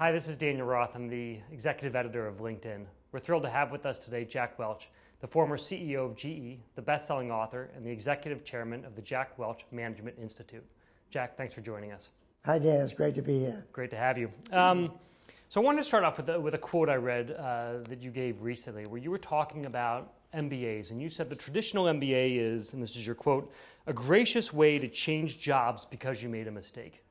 Hi, this is Daniel Roth. I'm the executive editor of LinkedIn. We're thrilled to have with us today Jack Welch, the former CEO of GE, the best-selling author, and the executive chairman of the Jack Welch Management Institute. Jack, thanks for joining us. Hi, Dan. It's great to be here. Great to have you. So I wanted to start off with a quote I read that you gave recently, where you were talking about MBAs, and you said the traditional MBA is, and this is your quote, a gracious way to change jobs because you made a mistake.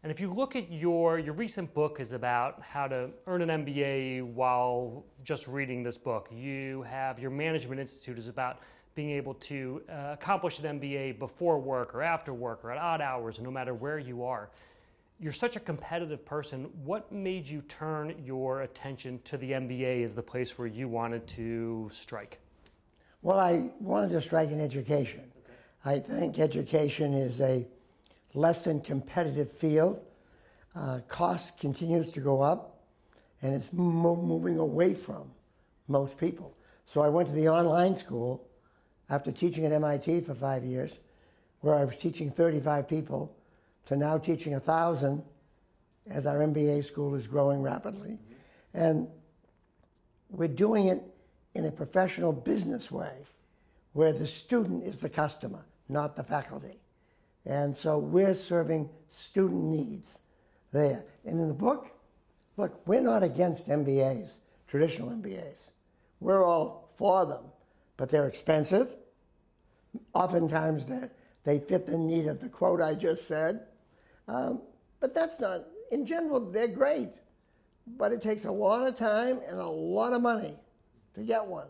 And if you look at your recent book is about how to earn an MBA while just reading this book. You have your Management Institute is about being able to accomplish an MBA before work or after work or at odd hours, and no matter where you are. You're such a competitive person. What made you turn your attention to the MBA as the place where you wanted to strike? Well, I wanted to strike in education. Okay. I think education is a less than competitive field. Cost continues to go up, and it's moving away from most people. So I went to the online school after teaching at MIT for 5 years, where I was teaching 35 people, to now teaching 1,000 as our MBA school is growing rapidly. And we're doing it in a professional business way, where the student is the customer, not the faculty. And so we're serving student needs there. And in the book, look, we're not against MBAs, traditional MBAs. We're all for them, but they're expensive. Oftentimes they fit the need of the quote I just said. But that's not, in general, they're great. But it takes a lot of time and a lot of money to get one.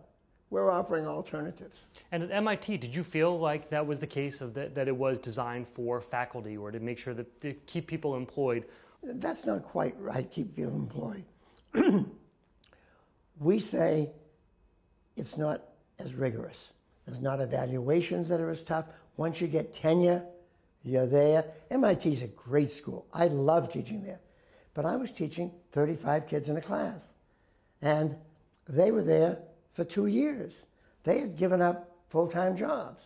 We're offering alternatives. And at MIT, did you feel like that was the case, of that it was designed for faculty or to make sure that to keep people employed? That's not quite right, keep people employed. We say it's not as rigorous. There's not evaluations that are as tough. Once you get tenure, you're there. MIT is a great school. I love teaching there. But I was teaching 35 kids in a class. And they were there for 2 years. They had given up full-time jobs.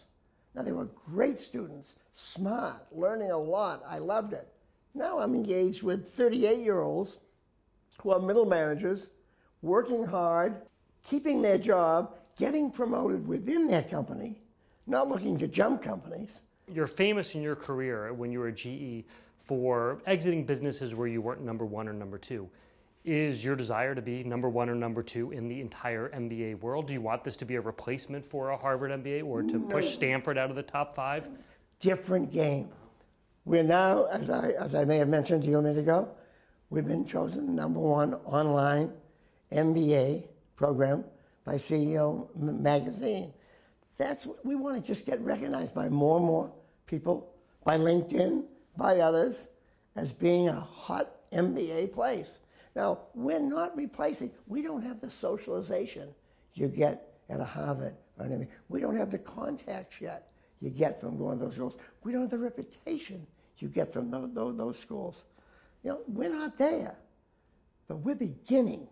Now, they were great students, smart, learning a lot. I loved it. Now I'm engaged with 38-year-olds who are middle managers, working hard, keeping their job, getting promoted within their company, not looking to jump companies. You're famous in your career when you were at GE for exiting businesses where you weren't number one or number two. Is your desire to be number one or number two in the entire MBA world? Do you want this to be a replacement for a Harvard MBA or to push Stanford out of the top 5? Different game. We're now, as I may have mentioned to you a minute ago, we've been chosen the number one online MBA program by CEO Magazine. That's what we want to just get recognized by more and more people, by LinkedIn, by others, as being a hot MBA place. Now, we're not replacing. We don't have the socialization you get at a Harvard or an MBA. We don't have the contacts yet you get from going to those schools. We don't have the reputation you get from those schools. You know, we're not there, but we're beginning.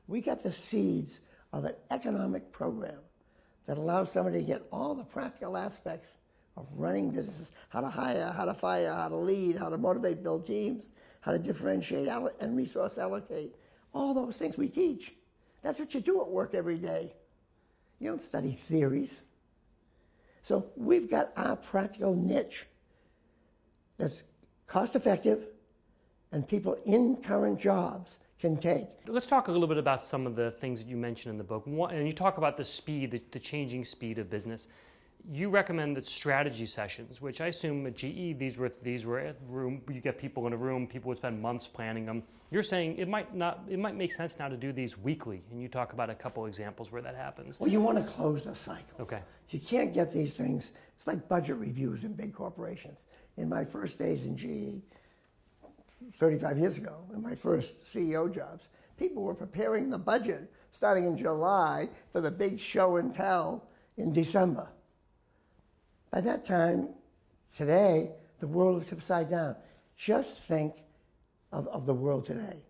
We got the seeds of an economic program that allows somebody to get all the practical aspects of running businesses, how to hire, how to fire, how to lead, how to motivate, build teams, how to differentiate and resource allocate. All those things we teach. That's what you do at work every day. You don't study theories. So we've got our practical niche that's cost effective and people in current jobs can take. Let's talk a little bit about some of the things that you mentioned in the book. And you talk about the speed, the changing speed of business. You recommend that strategy sessions, which I assume at GE, these were at room, you get people in a room, people would spend months planning them. You're saying it might make sense now to do these weekly, and you talk about a couple examples where that happens. Well, you want to close the cycle. Okay. You can't get these things, it's like budget reviews in big corporations. In my first days in GE, 35 years ago, in my first CEO jobs, people were preparing the budget starting in July for the big show and tell in December. By that time, today, the world is upside down. Just think of the world today.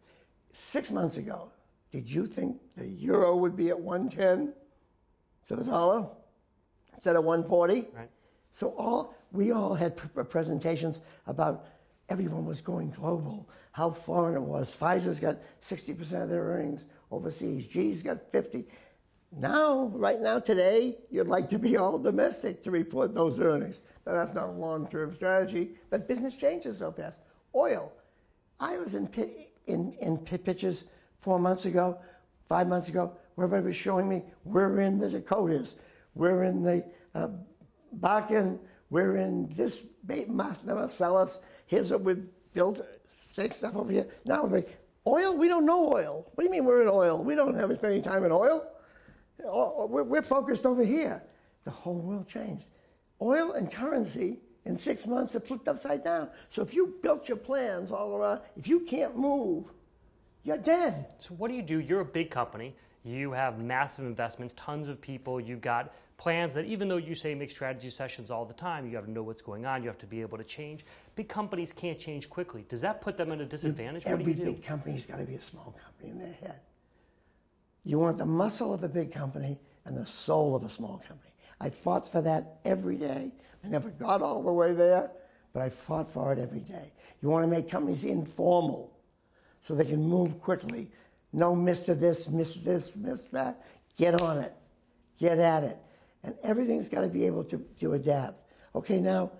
6 months ago, did you think the euro would be at 110 to the dollar instead of 140? Right. So we all had presentations about everyone was going global, how foreign it was. Pfizer's got 60% of their earnings overseas. GE's got 50. Now, right now, today, you'd like to be all domestic to report those earnings. Now, that's not a long-term strategy, but business changes so fast. Oil. I was in pictures 4 months ago, 5 months ago, where everybody was showing me we're in the Dakotas, we're in the Bakken, we're in this Marcellus. Here's what we've built, take stuff over here. Now, oil? We don't know oil. What do you mean we're in oil? We don't have as many time in oil. We're focused over here. The whole world changed. Oil and currency in 6 months have flipped upside down. So if you built your plans all around, if you can't move, you're dead. So what do? You're a big company. You have massive investments, tons of people. You've got plans that even though you say make strategy sessions all the time, you have to know what's going on. You have to be able to change. Big companies can't change quickly. Does that put them at a disadvantage? What do you do? Every big company's got to be a small company in their head. You want the muscle of a big company and the soul of a small company. I fought for that every day. I never got all the way there, but I fought for it every day. You want to make companies informal so they can move quickly. No Mr. This, Miss that. Get on it. Get at it. And everything's got to be able to adapt. Okay, now,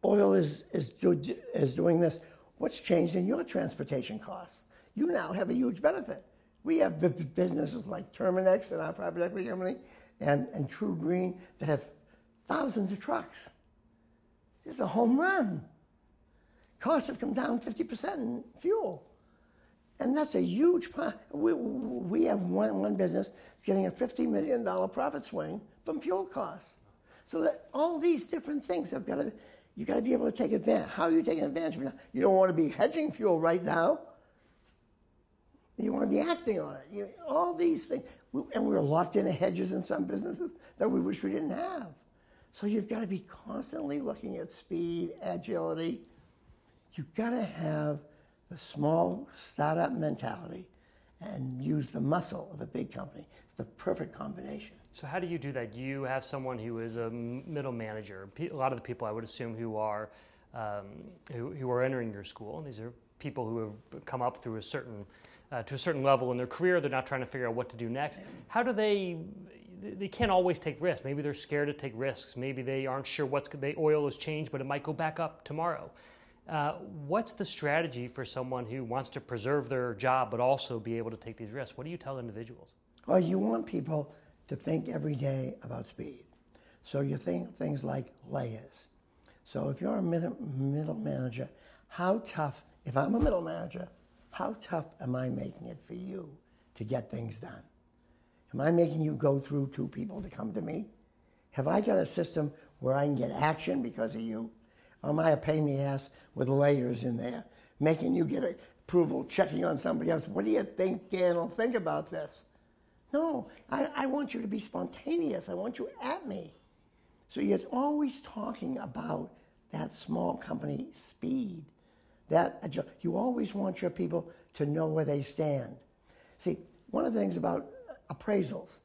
oil is doing this. What's changed in your transportation costs? You now have a huge benefit. We have businesses like Terminex and our private equity company and True Green that have thousands of trucks. It's a home run. Costs have come down 50% in fuel. And that's a huge part. We have one business that's getting a $50 million profit swing from fuel costs. So that all these different things have got to, you got to be able to take advantage. How are you taking advantage of it? You don't want to be hedging fuel right now. You want to be acting on it. All these things. And we're locked into hedges in some businesses that we wish we didn't have. So you've got to be constantly looking at speed, agility. You've got to have the small startup mentality and use the muscle of a big company. It's the perfect combination. So how do you do that? You have someone who is a middle manager. A lot of the people I would assume who are entering your school. These are people who have come up through to a certain level in their career. They're not trying to figure out what to do next. How do they can't always take risks. Maybe they're scared to take risks. Maybe they aren't sure oil has changed, but it might go back up tomorrow. What's the strategy for someone who wants to preserve their job but also be able to take these risks? What do you tell individuals? Well, you want people to think every day about speed. So you think things like layers. So if you're a middle manager, if I'm a middle manager, how tough am I making it for you to get things done? Am I making you go through two people to come to me? Have I got a system where I can get action because of you? Or am I a pain in the ass with layers in there, making you get approval, checking on somebody else? What do you think Dan will think about this? No, I want you to be spontaneous. I want you at me. So you're always talking about that small company speed. You always want your people to know where they stand. See, one of the things about appraisals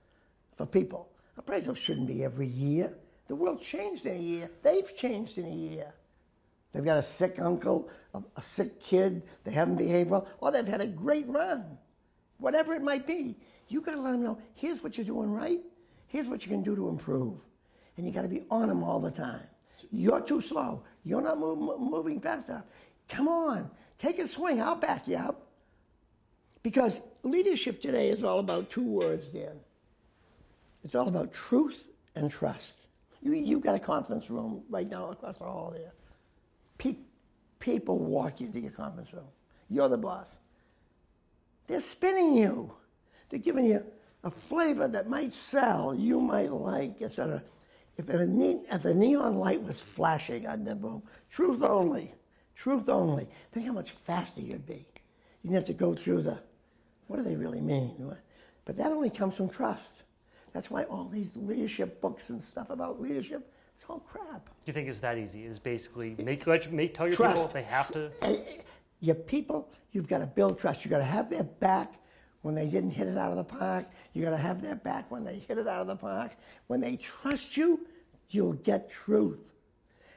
for people, appraisals shouldn't be every year. The world changed in a year. They've changed in a year. They've got a sick uncle, a sick kid, they haven't behaved well, or they've had a great run. Whatever it might be, you got to let them know, here's what you're doing right, here's what you can do to improve. And you got to be on them all the time. You're too slow. You're not moving fast enough. Come on, take a swing, I'll back you up. Because leadership today is all about two words, Dan. It's all about truth and trust. You've got a conference room right now across the hall there. People walk into your conference room. You're the boss. They're spinning you. They're giving you a flavor that might sell, you might like, etc. If a neon light was flashing on the room, truth only, think how much faster you'd be. You didn't have to go through what do they really mean? But that only comes from trust. That's why all these leadership books and stuff about leadership, it's all crap. Do you think it's that easy? Is basically tell your people if they have to? Your people, you've got to build trust. You've got to have their back when they didn't hit it out of the park. You've got to have their back when they hit it out of the park. When they trust you, you'll get truth.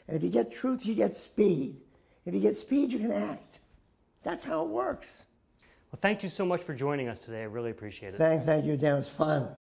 And if you get truth, you get speed. If you get speed, you can act. That's how it works. Well, thank you so much for joining us today. I really appreciate it. Thank you, Dan. It was fun.